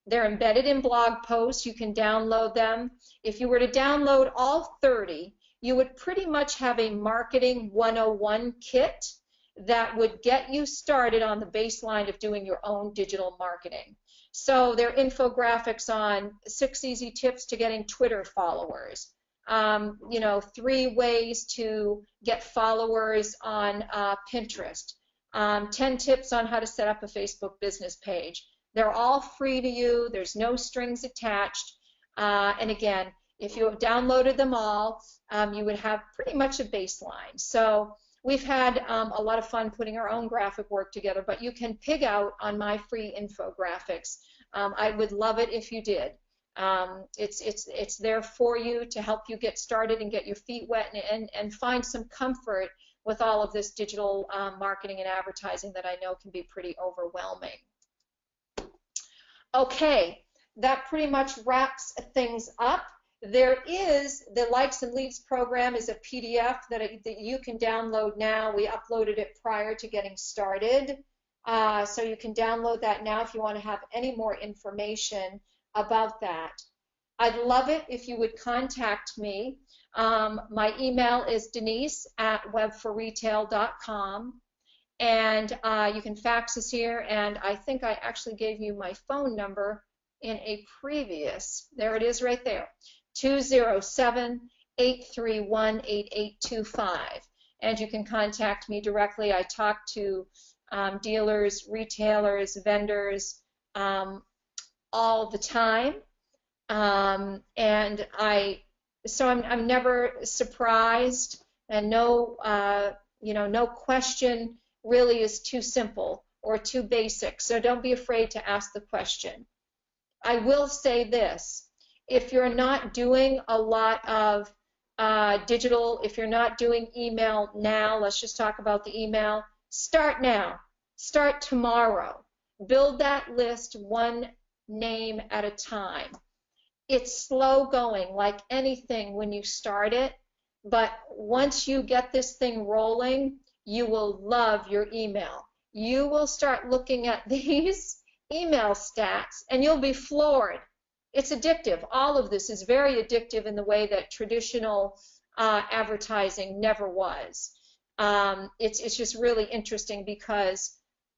They're embedded in blog posts. You can download them. If you were to download all 30, you would pretty much have a marketing 101 kit that would get you started on the baseline of doing your own digital marketing. So they're infographics on 6 easy tips to getting Twitter followers, 3 ways to get followers on Pinterest, 10 tips on how to set up a Facebook business page. They're all free to you. There's no strings attached. And again, if you have downloaded them all, you would have pretty much a baseline. So we've had a lot of fun putting our own graphic work together, but you can pig out on my free infographics. I would love it if you did. It's there for you to help you get started and get your feet wet and find some comfort with all of this digital marketing and advertising that I know can be pretty overwhelming. Okay, that pretty much wraps things up. There is the Likes and Leads program is a PDF that you can download now. We uploaded it prior to getting started. So you can download that now if you want to have any more information about that. I'd love it if you would contact me. My email is denise@webforretail.com. And you can fax us here, and I think I actually gave you my phone number in a previous, there it is right there, 207-831-8825. And you can contact me directly. I talk to dealers, retailers, vendors all the time. And I'm never surprised, and no question really is too simple or too basic, so don't be afraid to ask the question. I will say this: if you're not doing a lot of digital, if you're not doing email now, let's just talk about the email, start now, start tomorrow. Build that list one name at a time. It's slow going, like anything when you start it, but once you get this thing rolling, you will love your email. You will start looking at these email stats and you'll be floored. It's addictive. All of this is very addictive in the way that traditional advertising never was. It's just really interesting because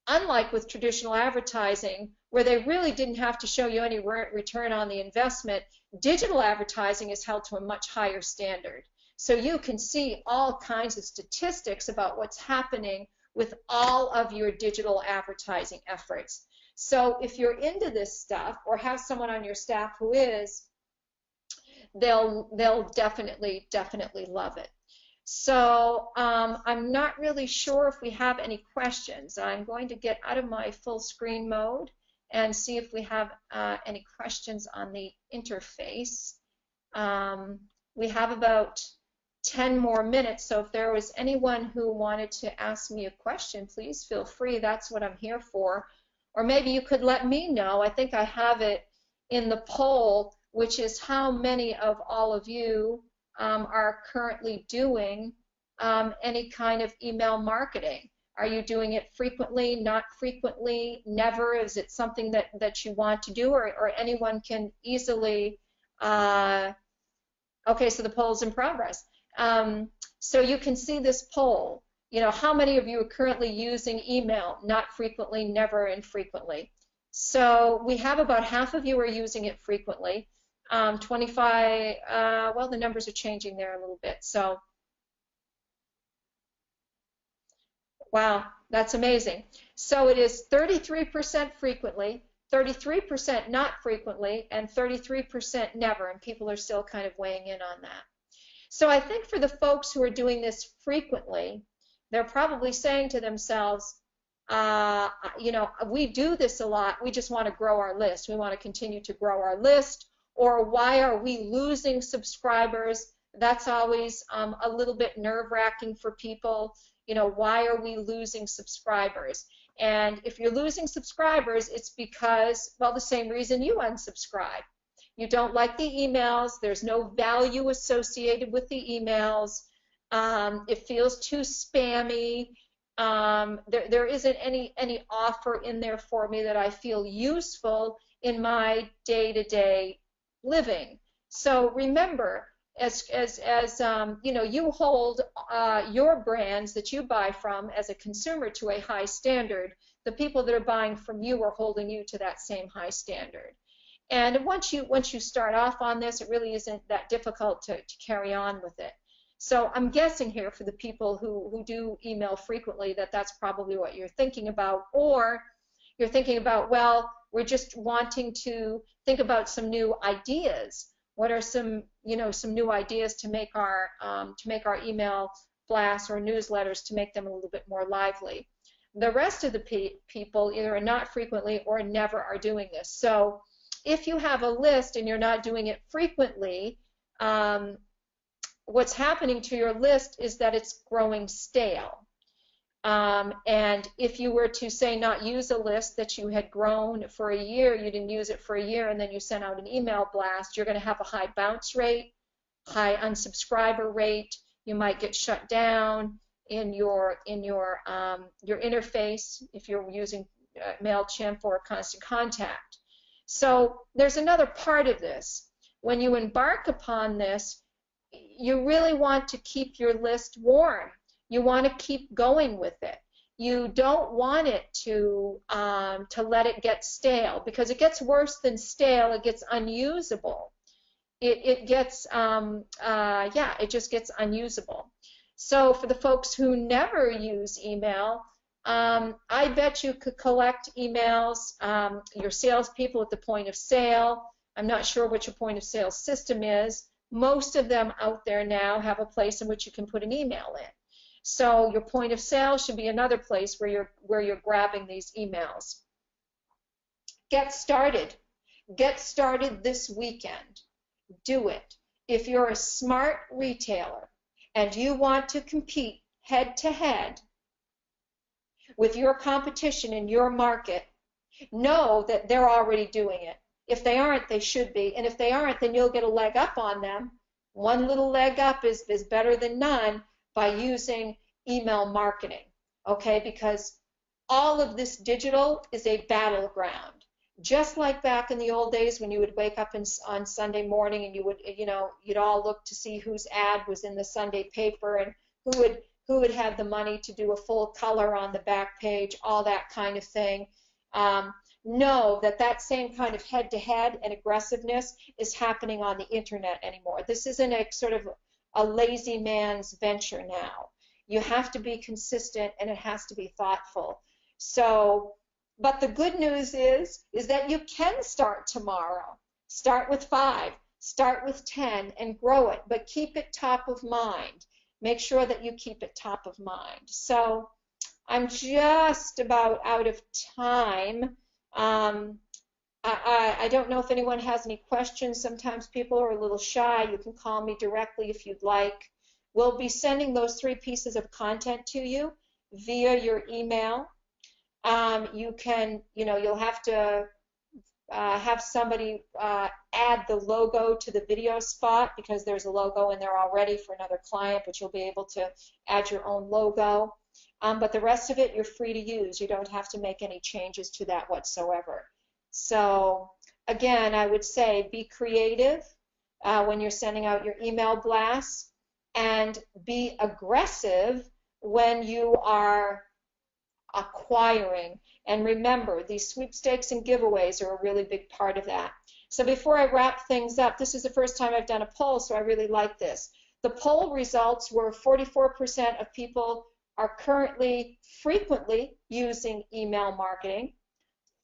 unlike with traditional advertising, where they really didn't have to show you any return on the investment, digital advertising is held to a much higher standard. So you can see all kinds of statistics about what's happening with all of your digital advertising efforts. So if you're into this stuff or have someone on your staff who is, they'll definitely love it. So I'm not really sure if we have any questions. I'm going to get out of my full screen mode and see if we have any questions on the interface. We have about 10 more minutes, so if there was anyone who wanted to ask me a question, please feel free. That's what I'm here for. Or maybe you could let me know. I think I have it in the poll, which is how many of all of you are currently doing any kind of email marketing. Are you doing it frequently, not frequently, never? Is it something that you want to do, or anyone can easily? Okay, so the poll's in progress. So you can see this poll. You know, how many of you are currently using email, not frequently, never, infrequently? So we have about half of you are using it frequently. 25, well, the numbers are changing there a little bit. So, wow, that's amazing. So it is 33% frequently, 33% not frequently, and 33% never, and people are still kind of weighing in on that. So I think for the folks who are doing this frequently, they're probably saying to themselves, you know, we do this a lot, we just want to grow our list. We want to continue to grow our list. Or why are we losing subscribers? That's always a little bit nerve-wracking for people. You know, why are we losing subscribers? And if you're losing subscribers, it's because, well, the same reason you unsubscribe. You don't like the emails. There's no value associated with the emails. It feels too spammy. There isn't any offer in there for me that I feel useful in my day-to-day living. So remember, as you know, you hold your brands that you buy from as a consumer to a high standard. The people that are buying from you are holding you to that same high standard. And once you start off on this, it really isn't that difficult to carry on with it. So I'm guessing here for the people who do email frequently that that's probably what you're thinking about, or you're thinking about, well, we're just wanting to think about some new ideas. What are some new ideas to make our email blasts or newsletters to make them a little bit more lively? The rest of the people either are not frequently or never are doing this. So if you have a list and you're not doing it frequently, what's happening to your list is that it's growing stale. And if you were to say not use a list that you had grown for a year, you didn't use it for a year, and then you sent out an email blast, you're going to have a high bounce rate, high unsubscriber rate. You might get shut down in your interface if you're using MailChimp or Constant Contact. So there's another part of this. When you embark upon this, you really want to keep your list warm. You want to keep going with it. You don't want it to let it get stale, because it gets worse than stale. It gets unusable. It gets yeah, it just gets unusable. So for the folks who never use email, I bet you could collect emails. Your salespeople at the point of sale. I'm not sure what your point of sale system is. Most of them out there now have a place in which you can put an email in. So your point of sale should be another place where you're grabbing these emails. Get started. Get started this weekend. Do it. If you're a smart retailer and you want to compete head to head with your competition in your market, know that they're already doing it. If they aren't, they should be. And if they aren't, then you'll get a leg up on them. One little leg up is better than none by using email marketing, okay? Because all of this digital is a battleground. Just like back in the old days when you would wake up on Sunday morning and you would, you'd all look to see whose ad was in the Sunday paper and who would have the money to do a full color on the back page, all that kind of thing. Know that same kind of head-to-head and aggressiveness is happening on the internet anymore. This isn't a sort of a lazy man's venture now. You have to be consistent and it has to be thoughtful. So, but the good news is that you can start tomorrow. Start with 5, start with 10 and grow it, but keep it top of mind. Make sure that you keep it top of mind. So I'm just about out of time. I don't know if anyone has any questions. Sometimes people are a little shy. You can call me directly if you'd like. We'll be sending those 3 pieces of content to you via your email. You can, you'll have to have somebody add the logo to the video spot, because there's a logo in there already for another client, but you'll be able to add your own logo. But the rest of it you're free to use. You don't have to make any changes to that whatsoever. So again, I would say be creative when you're sending out your email blasts, and be aggressive when you are acquiring. And remember, these sweepstakes and giveaways are a really big part of that. So before I wrap things up, this is the first time I've done a poll, so I really like this. The poll results were 44% of people are currently frequently using email marketing,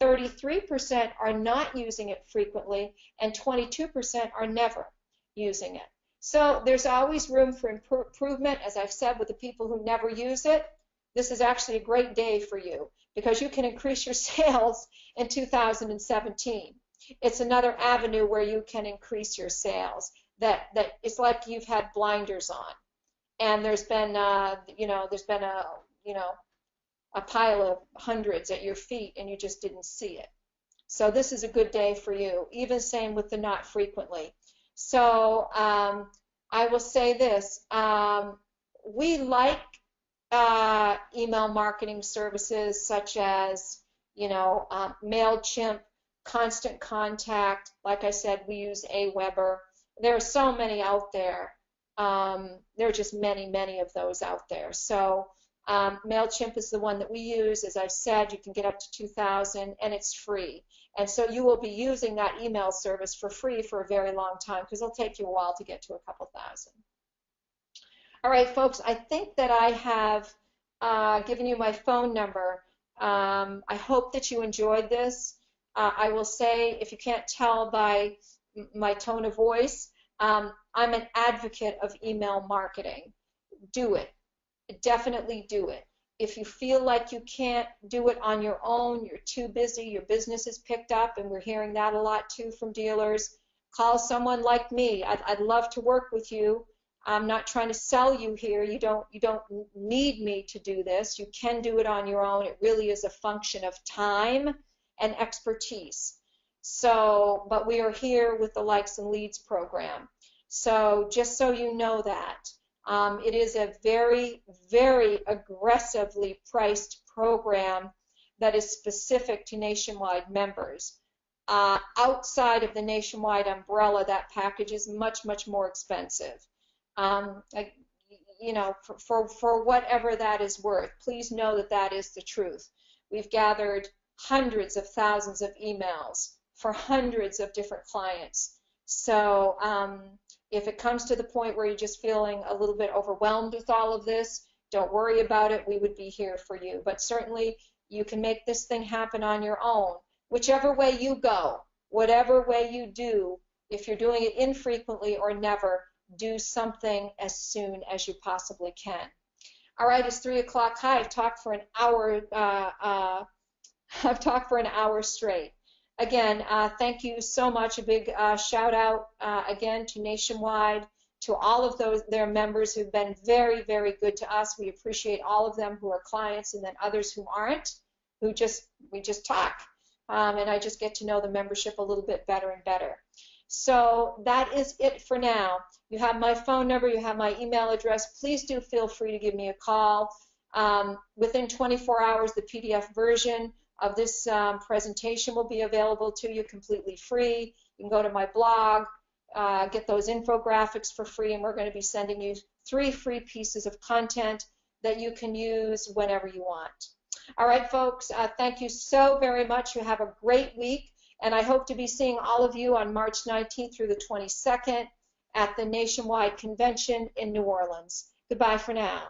33% are not using it frequently, and 22% are never using it. So there's always room for improvement. As I've said, with the people who never use it, this is actually a great day for you, because you can increase your sales in 2017. It's another avenue where you can increase your sales. That it's like you've had blinders on, and there's been a pile of hundreds at your feet, and you just didn't see it. So this is a good day for you. Even same with the not frequently. So I will say this: we like email marketing services such as, MailChimp, Constant Contact. Like I said, we use Aweber. There are so many out there. There are just many, many of those out there. So MailChimp is the one that we use. As I've said, you can get up to 2,000 and it's free. And so you will be using that email service for free for a very long time, because it'll take you a while to get to a couple thousand. All right, folks, I think that I have given you my phone number. I hope that you enjoyed this. I will say, if you can't tell by my tone of voice, I'm an advocate of email marketing. Do it. Definitely do it. If you feel like you can't do it on your own, you're too busy, your business is picked up, and we're hearing that a lot too from dealers, call someone like me. I'd love to work with you. I'm not trying to sell you here. You don't need me to do this. You can do it on your own. It really is a function of time and expertise. So, but we are here with the Likes and Leads program. So just so you know that. It is a very, very aggressively priced program that is specific to Nationwide members. Outside of the Nationwide umbrella, that package is much, much more expensive. Like, you know, for whatever that is worth, please know that that is the truth. We've gathered hundreds of thousands of emails for hundreds of different clients. So if it comes to the point where you're just feeling a little bit overwhelmed with all of this, don't worry about it. We would be here for you. But certainly you can make this thing happen on your own. Whichever way you go, whatever way you do, if you're doing it infrequently or never, do something as soon as you possibly can. All right, it's 3 o'clock. Hi, I've talked for an hour. I've talked for an hour straight. Again, thank you so much. A big shout out again to Nationwide, to all of their members who've been very, very good to us. We appreciate all of them who are clients, and then others who aren't, we just talk, and I just get to know the membership a little bit better and better. So that is it for now. You have my phone number, you have my email address. Please do feel free to give me a call. Within 24 hours, the PDF version of this presentation will be available to you completely free. You can go to my blog, get those infographics for free, and we're going to be sending you 3 free pieces of content that you can use whenever you want. All right, folks, thank you so very much. You have a great week. And I hope to be seeing all of you on March 19th through the 22nd at the Nationwide Convention in New Orleans. Goodbye for now.